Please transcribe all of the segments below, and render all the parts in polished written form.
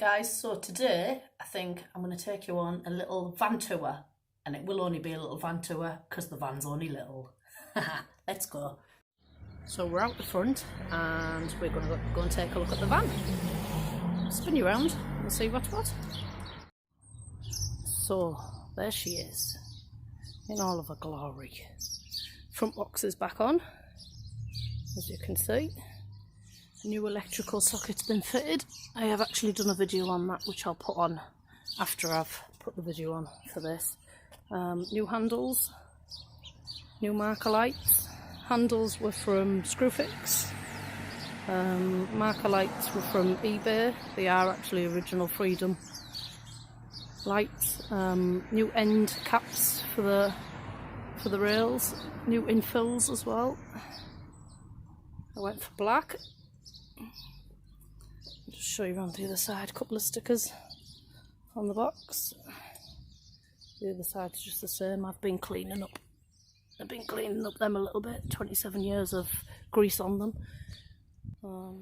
guys, so today I think I'm going to take you on a little van tour, and it will only be a little van tour because the van's only little. Let's go. So we're out the front and we're going to go and take a look at the van. Spin you around and see what's what. So there she is in all of her glory. Front box is back on, as you can see. New electrical socket's been fitted. I have actually done a video on that, which I'll put on after I've put the video on for this. New handles, new marker lights. Handles were from Screwfix. Marker lights were from eBay. They are actually original Freedom lights. New end caps for the rails. New infills as well. I went for black. I'll just show you around the other side. A couple of stickers on the box. The other side's just the same. I've been cleaning up them a little bit. 27 years of grease on them.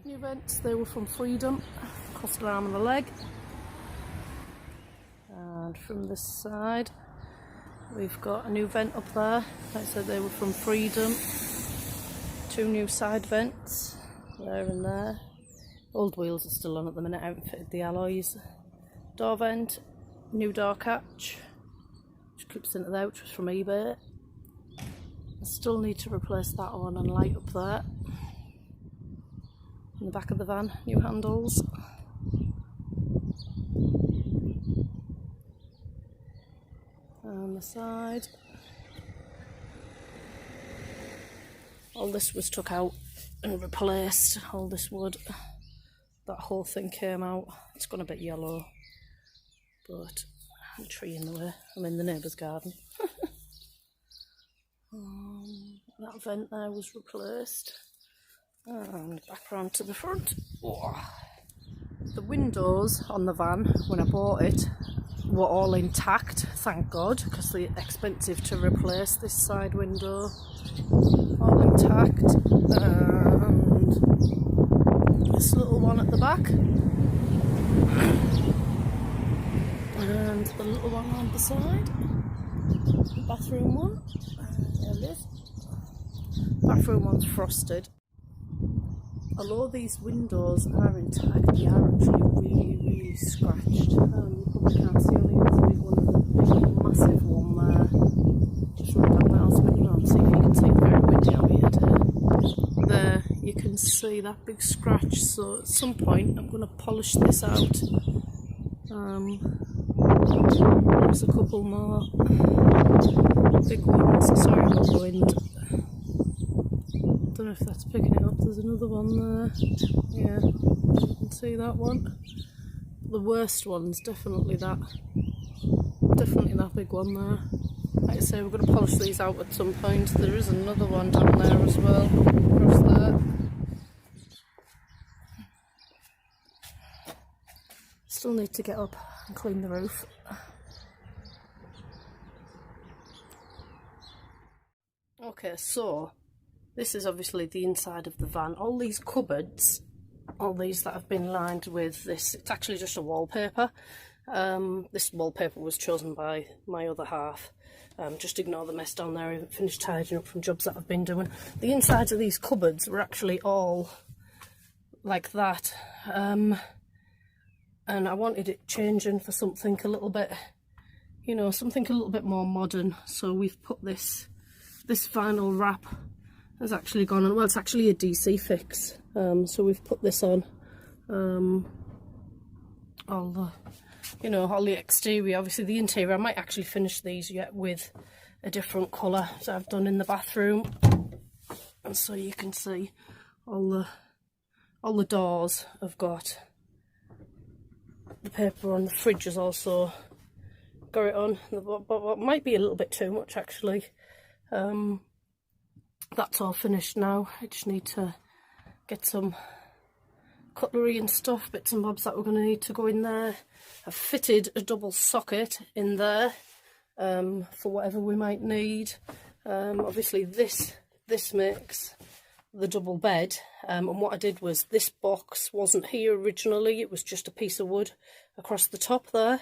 New vents, they were from Freedom. Cost an arm and a leg. And from this side, we've got a new vent up there. Like I said, they were from Freedom. Two new side vents, there and there. Old wheels are still on at the minute. I haven't fitted the alloys. Door vent, new door catch, which clips into there, which was from eBay. I still need to replace that one and light up there. In the back of the van, new handles. On the side. All this was took out and replaced, all this wood. That whole thing came out. It's gone a bit yellow, but a tree in the way. I'm in the neighbour's garden. That vent there was replaced. And back round to the front. Oh. The windows on the van, when I bought it, were all intact, thank God, because they're expensive to replace this side window. All intact. And this little one at the back. And the little one on the side. The bathroom one. There it is. Bathroom one's frosted. Although these windows are intact, they are actually really scratched. You probably can't see only it's a big one, massive one there. Just run down there, I'll spin you around, see if you can see. It's very windy out here today. There, you can see that big scratch. So at some point, I'm going to polish this out. There's a couple more big ones. Sorry about the wind. Don't know if that's picking it up. There's another one there. Yeah, you can see that one. The worst one's definitely that big one there. Like I say, we're going to polish these out at some point. There is another one down there as well, across there. Still need to get up and clean the roof. Okay, so this is obviously the inside of the van. All these cupboards, all these that have been lined with this, it's actually just a wallpaper. This wallpaper was chosen by my other half. Just ignore the mess down there. I haven't finished tidying up from jobs that I've been doing. The insides of these cupboards were actually all like that. And I wanted it changing for something a little bit, you know, something a little bit more modern. So we've put this vinyl wrap has actually gone on. Well, it's actually a DC fix. So we've put this on. All the exterior. Obviously the interior, I might actually finish these yet with a different colour, so I've done in the bathroom. And so you can see all the doors have got the paper on. The fridge has also got it on. But might be a little bit too much actually. That's all finished now. I just need to get some cutlery and stuff, bits and bobs that we're going to need to go in there. I've fitted a double socket in there for whatever we might need. Obviously this makes the double bed, and what I did was, this box wasn't here originally, it was just a piece of wood across the top there.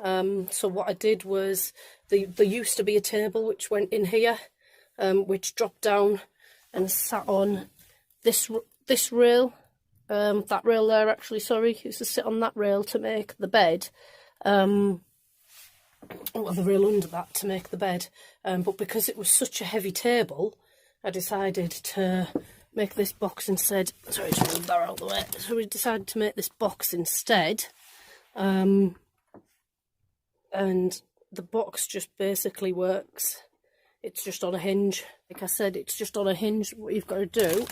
So what I did was, there used to be a table which went in here, which dropped down and sat on this rail, that rail there actually, sorry, used to sit on that rail to make the bed, well, the rail under that to make the bed, but because it was such a heavy table, I decided to make this box instead. Sorry to move that out of the way. So we decided to make this box instead, and the box just basically works. It's just on a hinge. Like I said, it's just on a hinge. What you've got to do,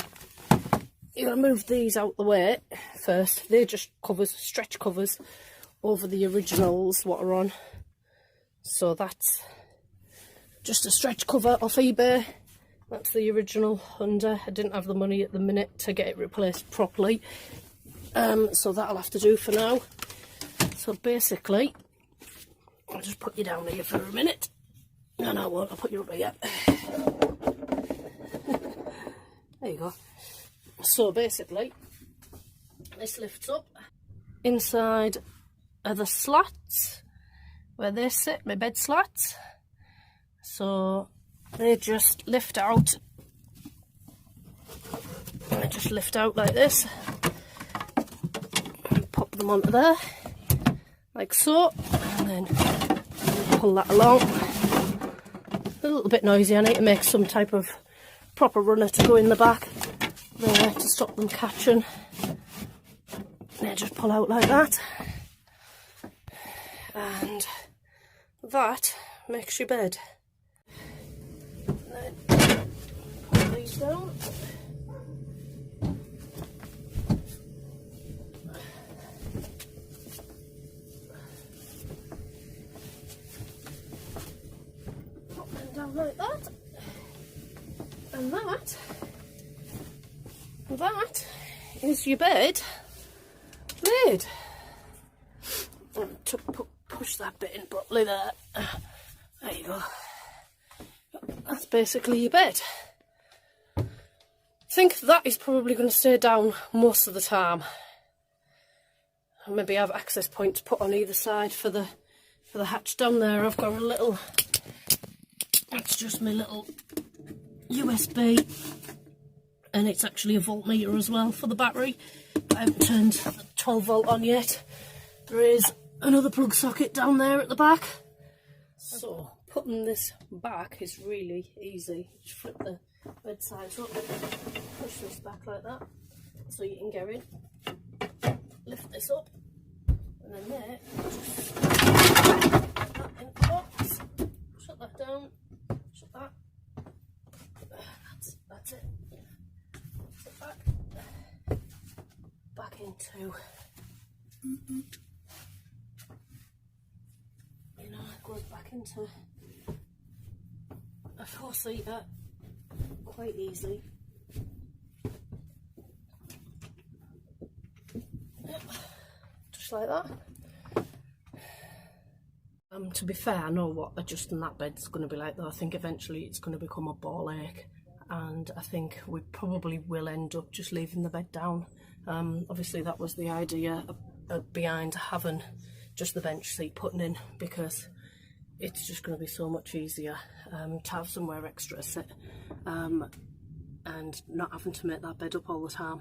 you've got to move these out the way first. They're just covers, stretch covers over the originals what are on. So that's just a stretch cover off eBay. That's the original under. I didn't have the money at the minute to get it replaced properly, so that'll have to do for now. So basically, I'll just put you down here for a minute. No, I won't. I'll put you up here. There you go. So basically, this lifts up. Inside are the slats where they sit, my bed slats. So they just lift out. They just lift out like this. And pop them onto there, like so, and then pull that along. A little bit noisy. I need to make some type of proper runner to go in the back there to stop them catching. They just pull out like that, and that makes your bed. Then put these down. Put them down like that, and that is your bed made. Push that bit in properly there. There you go. That's basically your bed. I think that is probably going to stay down most of the time. I'll maybe have access points put on either side for the hatch down there. I've got a little, that's just my little USB, and it's actually a voltmeter as well for the battery. I haven't turned the 12 volt on yet. There is another plug socket down there at the back. So putting this back is really easy. Just flip the bed sides up, push this back like that so you can go in, lift this up, and then there, just put that in the box, shut that down, shut that, that's it, sit back into, you know, it goes back into a 4-seater quite easily. Yep. Just like that. To be fair, I know what adjusting that bed's going to be like though. I think eventually it's going to become a ball ache, and I think we probably will end up just leaving the bed down. Obviously that was the idea behind having just the bench seat putting in, because it's just going to be so much easier to have somewhere extra to sit, and not having to make that bed up all the time.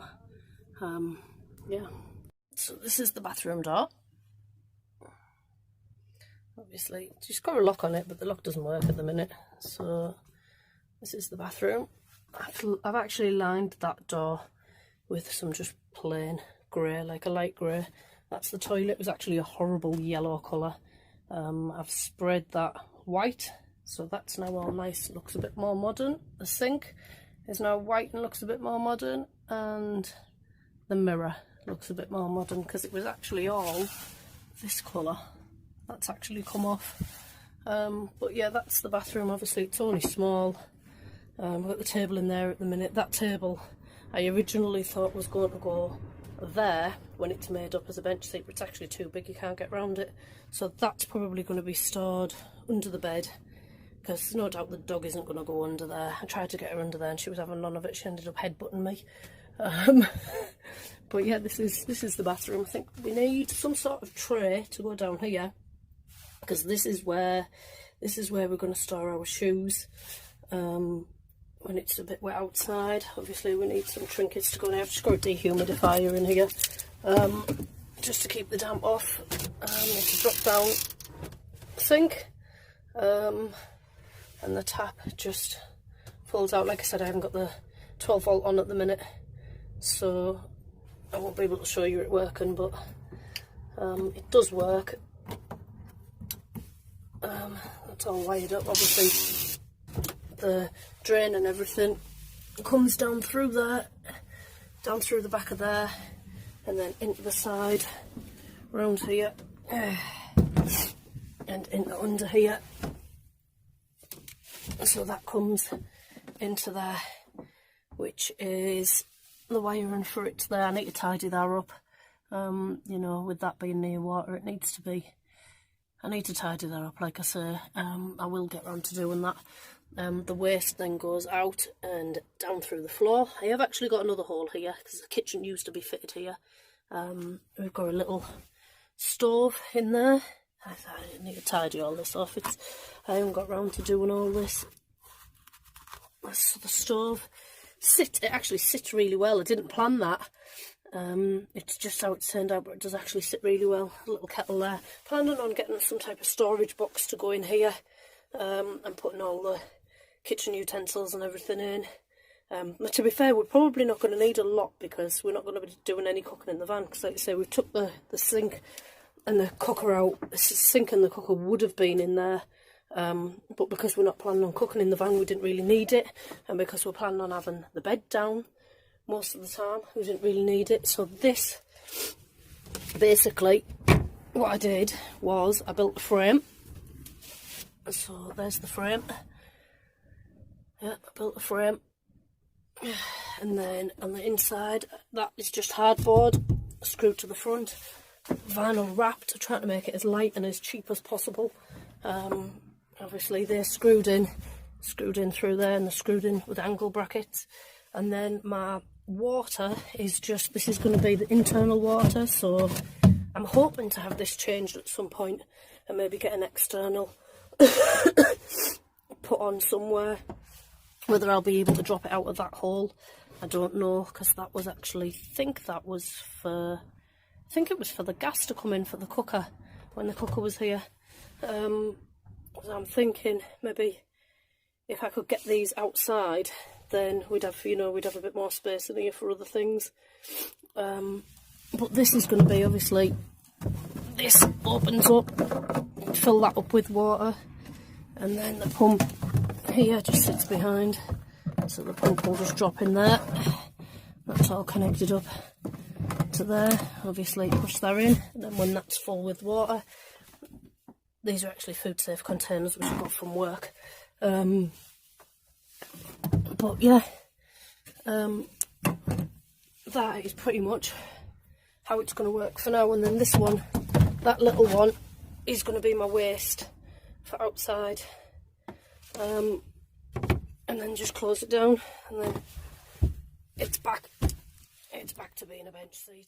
Yeah. So this is the bathroom door. Obviously, it's just got a lock on it, but the lock doesn't work at the minute. So this is the bathroom. I've actually lined that door with some just plain grey, like a light grey. That's the toilet. It was actually a horrible yellow colour. I've sprayed that white, so that's now all nice. Looks a bit more modern. The sink is now white and looks a bit more modern, and the mirror looks a bit more modern, because it was actually all this colour. That's actually come off. But yeah, that's the bathroom. Obviously it's only small. We've got the table in there at the minute. That table I originally thought was going to go there when it's made up as a bench seat, but it's actually too big, you can't get round it. So that's probably going to be stored under the bed, because there's no doubt the dog isn't going to go under there. I tried to get her under there and she was having none of it. She ended up headbutting me. But yeah, this is the bathroom. I think we need some sort of tray to go down here, because this is where we're going to store our shoes when it's a bit wet outside. Obviously we need some trinkets to go in here. I've just got a dehumidifier in here just to keep the damp off. Need to drop down sink, and the tap just pulls out. Like I said, I haven't got the 12 volt on at the minute, so I won't be able to show you it working, but it does work. That's all wired up. Obviously the drain and everything comes down through there, down through the back of there, and then into the side, round here, and into under here. So that comes into there, which is the wiring for it there. I need to tidy that up. You know, with that being near water, it needs to be. I need to tidy that up, like I say. I will get round to doing that. The waste then goes out and down through the floor. I have actually got another hole here because the kitchen used to be fitted here. We've got a little stove in there. I need to tidy all this off. I haven't got round to doing all this. So the stove it actually sits really well. I didn't plan that. It's just how it's turned out, but it does actually sit really well. A little kettle there. Planning on getting some type of storage box to go in here, and putting all the kitchen utensils and everything in. But to be fair, we're probably not going to need a lot because we're not going to be doing any cooking in the van. Because like I say, we took the sink and the cooker out. The sink and the cooker would have been in there, but because we're not planning on cooking in the van, we didn't really need it. And because we're planning on having the bed down most of the time, we didn't really need it. So this, basically, what I did was I built a frame. So there's the frame. Yeah, I built a frame. And then on the inside, that is just hardboard screwed to the front, vinyl wrapped. I try to make it as light and as cheap as possible. Obviously they're screwed in through there, and they're screwed in with angle brackets. And then my water is just, this is going to be the internal water, so I'm hoping to have this changed at some point and maybe get an external put on somewhere. Whether I'll be able to drop it out of that hole, I don't know, because that was actually, I think it was for the gas to come in for the cooker when the cooker was here. So I'm thinking maybe if I could get these outside, then we'd have a bit more space in here for other things. But this is going to be, obviously, this opens up, fill that up with water, and then the pump here just sits behind, so the pump will just drop in there. That's all connected up to there. Obviously push that in, and then when that's full with water, these are actually food safe containers which I got from work. But yeah, that is pretty much how it's going to work for now. And then this one, that little one, is going to be my waste for outside. And then just close it down, and then it's back to being a bench seat.